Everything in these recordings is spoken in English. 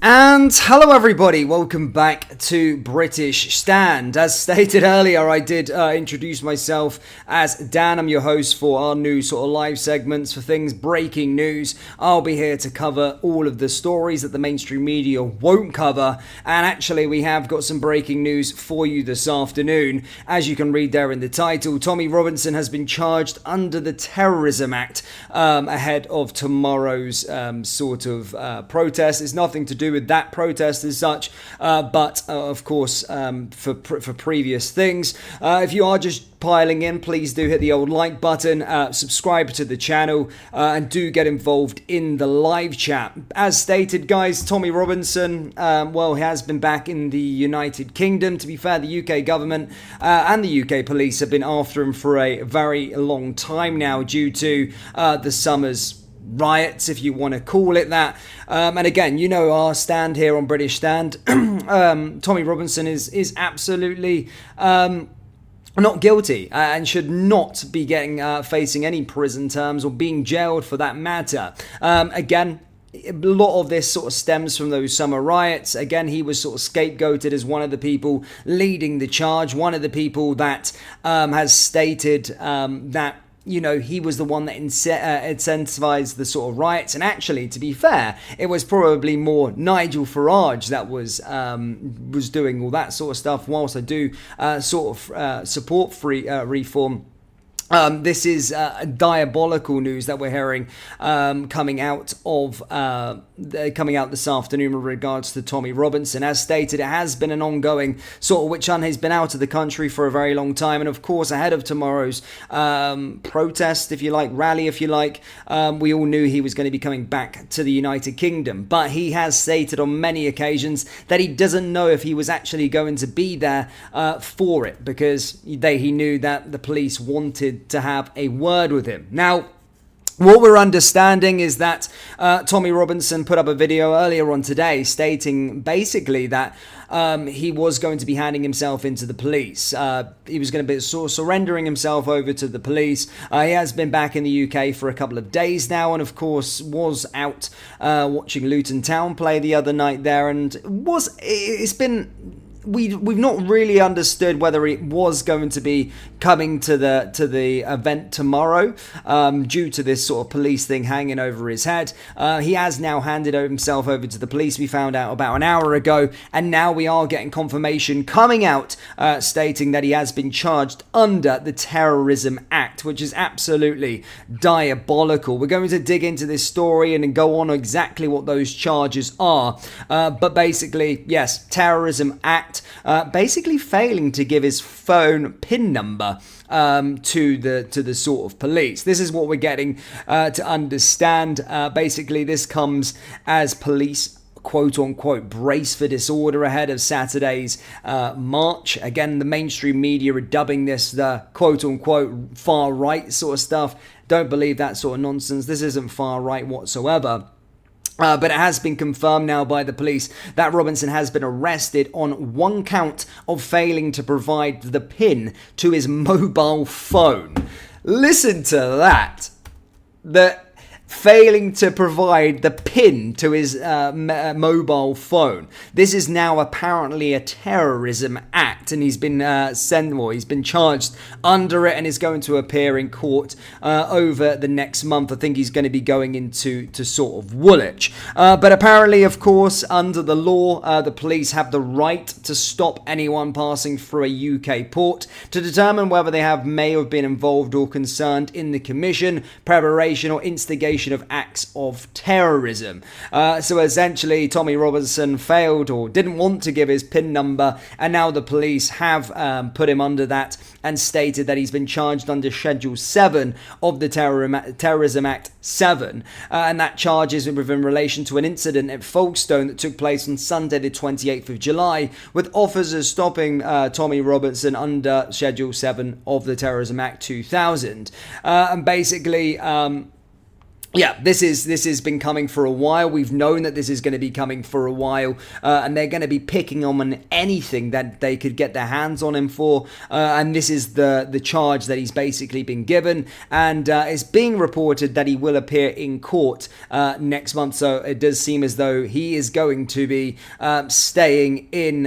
And hello everybody, welcome back to British Stand. As stated earlier, I did introduce myself as Dan. I'm your host for our new sort of live segments for things breaking news. I'll be here to cover all of the stories that the mainstream media won't cover. And actually, we have got some breaking news for you this afternoon. As you can read there in the title, Tommy Robinson has been charged under the Terrorism Act ahead of tomorrow's protest. It's nothing to do with that protest as such, but of course for previous things. If you are just piling in, please do hit the old like button, subscribe to the channel, and do get involved in the live chat. As stated, guys, Tommy Robinson, he has been back in the United Kingdom. To be fair, the UK government and the UK police have been after him for a very long time now due to the summer's riots, if you want to call it that. And again, you know our stand here on British Stand. Tommy Robinson is absolutely not guilty and should not be getting facing any prison terms or being jailed for that matter. Again, a lot of this sort of stems from those summer riots. Again, he was sort of scapegoated as one of the people leading the charge, one of the people that has stated that he was the one that incentivized the sort of riots. And actually, to be fair, it was probably more Nigel Farage that was doing all that sort of stuff. Whilst I do support free reform, this is diabolical news that we're hearing coming out this afternoon with regards to Tommy Robinson. As stated, it has been an ongoing sort of witch hunt. He's been out of the country for a very long time, and of course, ahead of tomorrow's protest, if you like, rally, if you like, we all knew he was going to be coming back to the United Kingdom. But he has stated on many occasions that he doesn't know if he was actually going to be there for it, because he knew that the police wanted to have a word with him. Now, what we're understanding is that Tommy Robinson put up a video earlier on today stating basically that he was going to be handing himself into the police. He was going to be sort of surrendering himself over to the police. He has been back in the UK for a couple of days now, and of course was out watching Luton Town play the other night there, and We've not really understood whether it was going to be coming to the event tomorrow due to this sort of police thing hanging over his head. He has now handed himself over to the police. We found out about an hour ago, and now we are getting confirmation coming out stating that he has been charged under the Terrorism Act, which is absolutely diabolical. We're going to dig into this story and go on exactly what those charges are. But basically, yes, Terrorism Act. Basically failing to give his phone PIN number to the sort of police. This is what we're getting to understand. Basically, this comes as police quote-unquote brace for disorder ahead of Saturday's march. Again, the mainstream media are dubbing this the quote-unquote far-right sort of stuff. Don't believe that sort of nonsense. This isn't far-right whatsoever. But it has been confirmed now by the police that Robinson has been arrested on one count of failing to provide the PIN to his mobile phone. Listen to that. Failing to provide the PIN to his mobile phone. This is now apparently a terrorism act, and he's been he's been charged under it, and is going to appear in court over the next month. I think he's going to be going into sort of Woolwich. But apparently, of course, under the law, the police have the right to stop anyone passing through a UK port to determine whether they may have been involved or concerned in the commission, preparation, or instigation of acts of terrorism. So essentially, Tommy Robinson failed or didn't want to give his PIN number, and now the police have put him under that and stated that he's been charged under Schedule 7 of the Terrorism Act 7, and that charge is in relation to an incident at Folkestone that took place on Sunday the 28th of July, with officers stopping Tommy Robinson under Schedule 7 of the Terrorism Act 2000. And basically, Yeah, this has been coming for a while. We've known that this is going to be coming for a while, and they're going to be picking on anything that they could get their hands on him for. And this is the charge that he's basically been given, and it's being reported that he will appear in court next month. So it does seem as though he is going to be staying in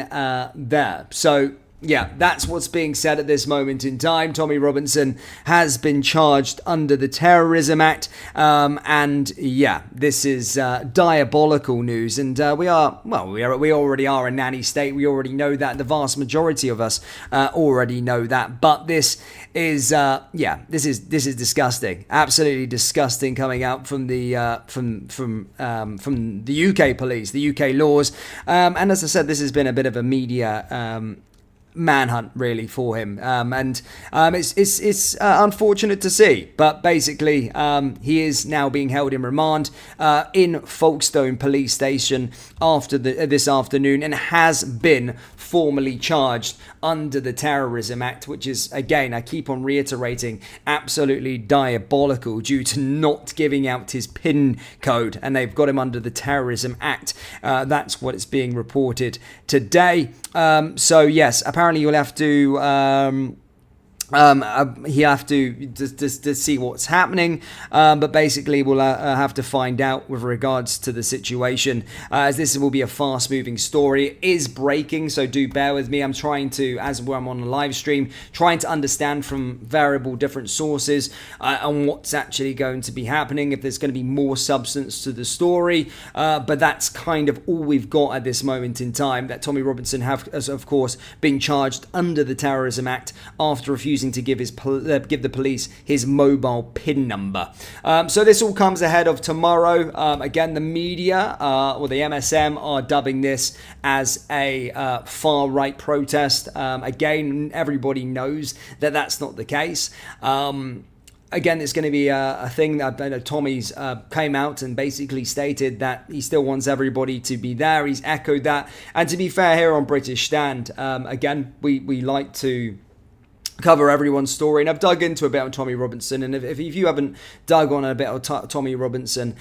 there. So yeah, that's what's being said at this moment in time. Tommy Robinson has been charged under the Terrorism Act, and yeah, this is diabolical news. And we already are a nanny state. We already know that. The vast majority of us already know that. But this is this is disgusting, absolutely disgusting, coming out from the from the UK police, the UK laws, and as I said, this has been a bit of a media manhunt really for him, and it's unfortunate to see, but basically he is now being held in remand in Folkestone police station after this afternoon, and has been formally charged under the Terrorism Act, which is, again, I keep on reiterating, absolutely diabolical due to not giving out his PIN code, and they've got him under the Terrorism Act. That's what is being reported today. So yes, apparently you'll have to you have to see what's happening, but basically we'll have to find out with regards to the situation, as this will be a fast-moving story. It is breaking, so do bear with me. I'm trying to, as I'm on a live stream, trying to understand from variable different sources on what's actually going to be happening, if there's going to be more substance to the story, but that's kind of all we've got at this moment in time, that Tommy Robinson has, of course, been charged under the Terrorism Act after refusing to give the police his mobile PIN number. So this all comes ahead of tomorrow. Again, the media or the MSM are dubbing this as a far-right protest. Again, everybody knows that that's not the case. Again, it's going to be a thing that Tommy's came out and basically stated that he still wants everybody to be there. He's echoed that. And to be fair, here on British Stand, again, we like to cover everyone's story, and I've dug into a bit on Tommy Robinson, and if you haven't dug on a bit of Tommy Robinson,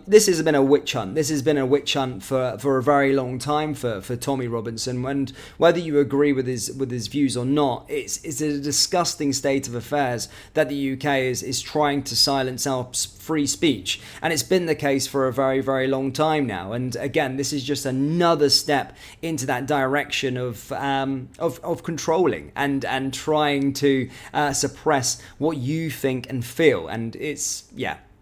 this has been a witch hunt. This has been a witch hunt for a very long time for Tommy Robinson, and whether you agree with his views or not, it's a disgusting state of affairs that the UK is trying to silence our free speech, and it's been the case for a very, very long time now. And again, this is just another step into that direction of controlling and trying to suppress what you think and feel, and it's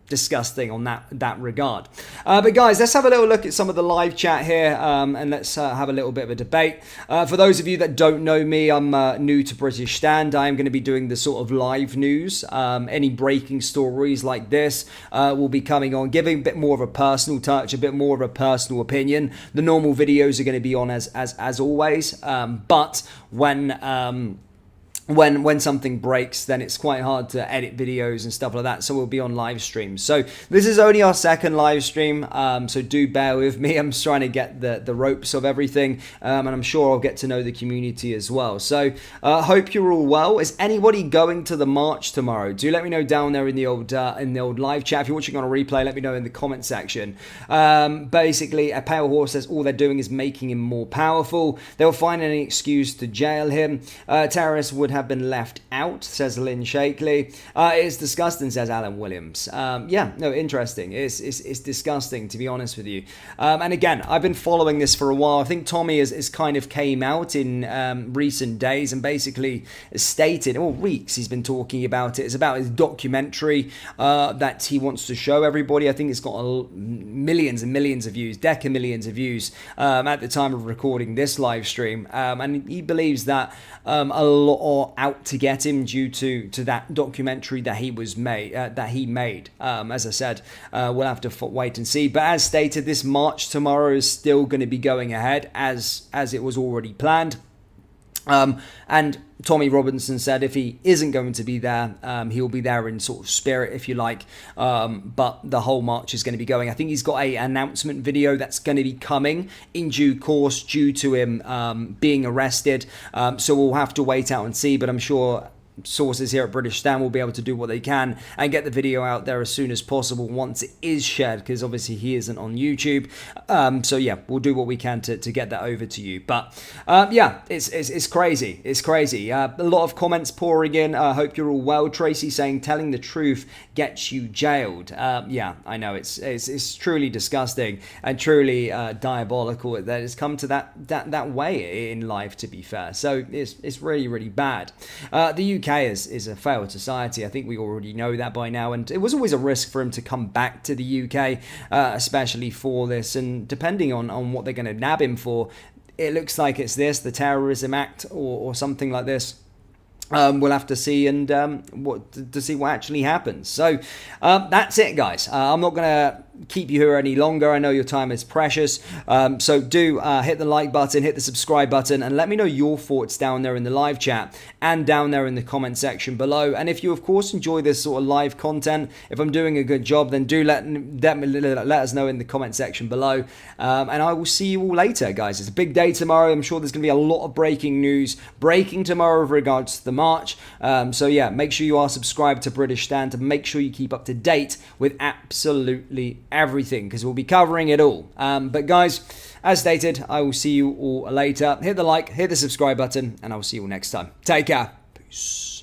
disgusting on that regard. But guys, let's have a little look at some of the live chat here, and let's have a little bit of a debate. For those of you that don't know me, I'm new to British Stand. I am going to be doing the sort of live news. Any breaking stories like this will be coming on, giving a bit more of a personal touch, a bit more of a personal opinion. The normal videos are going to be on as always, but when something breaks, then it's quite hard to edit videos and stuff like that, so we'll be on live streams. So this is only our second live stream, so do bear with me. I'm just trying to get the ropes of everything, and I'm sure I'll get to know the community as well. So hope you're all well. Is anybody going to the march tomorrow? Do let me know down there in the old live chat. If you're watching on a replay, let me know in the comment section. Basically, a pale horse says all they're doing is making him more powerful. They'll find any excuse to jail him. Terrorists would have been left out, says Lynn Shakely. It's disgusting, says Alan Williams. Interesting. It's disgusting, to be honest with you. And again, I've been following this for a while. I think Tommy is kind of came out in recent days and basically stated, weeks he's been talking about it. It's about his documentary that he wants to show everybody. I think it's got millions and millions of views, decamillions of views at the time of recording this live stream. And he believes that a lot are out to get him due to that documentary that he made. As I said, we'll have to wait and see. But as stated, this march tomorrow is still going to be going ahead as it was already planned. And Tommy Robinson said if he isn't going to be there, he'll be there in sort of spirit, if you like. But the whole march is going to be going. I think he's got an announcement video that's going to be coming in due course due to him being arrested. So we'll have to wait out and see. But I'm sure sources here at British Stan will be able to do what they can and get the video out there as soon as possible once it is shared, because obviously he isn't on YouTube. So yeah, we'll do what we can to get that over to you. But yeah, it's crazy. It's crazy. A lot of comments pouring in. I hope you're all well. Tracy saying telling the truth gets you jailed. Yeah, I know it's truly disgusting and truly diabolical that it's come to that way in life, to be fair. So it's really, really bad. The UK is a failed society. I think we already know that by now, and it was always a risk for him to come back to the UK, especially for this, and depending on what they're going to nab him for, it looks like it's the Terrorism Act or something like this. We'll have to see to see what actually happens. So that's it, guys. I'm not going to keep you here any longer. I know your time is precious. So do hit the like button, hit the subscribe button, and let me know your thoughts down there in the live chat and down there in the comment section below. And if you, of course, enjoy this sort of live content, if I'm doing a good job, then do let us know in the comment section below. And I will see you all later, guys. It's a big day tomorrow. I'm sure there's going to be a lot of breaking news breaking tomorrow with regards to the march. So yeah, make sure you are subscribed to British Stan to make sure you keep up to date with absolutely everything, because we'll be covering it all. But guys, as stated, I will see you all later. Hit the like, hit the subscribe button, and I will see you all next time. Take care. Peace.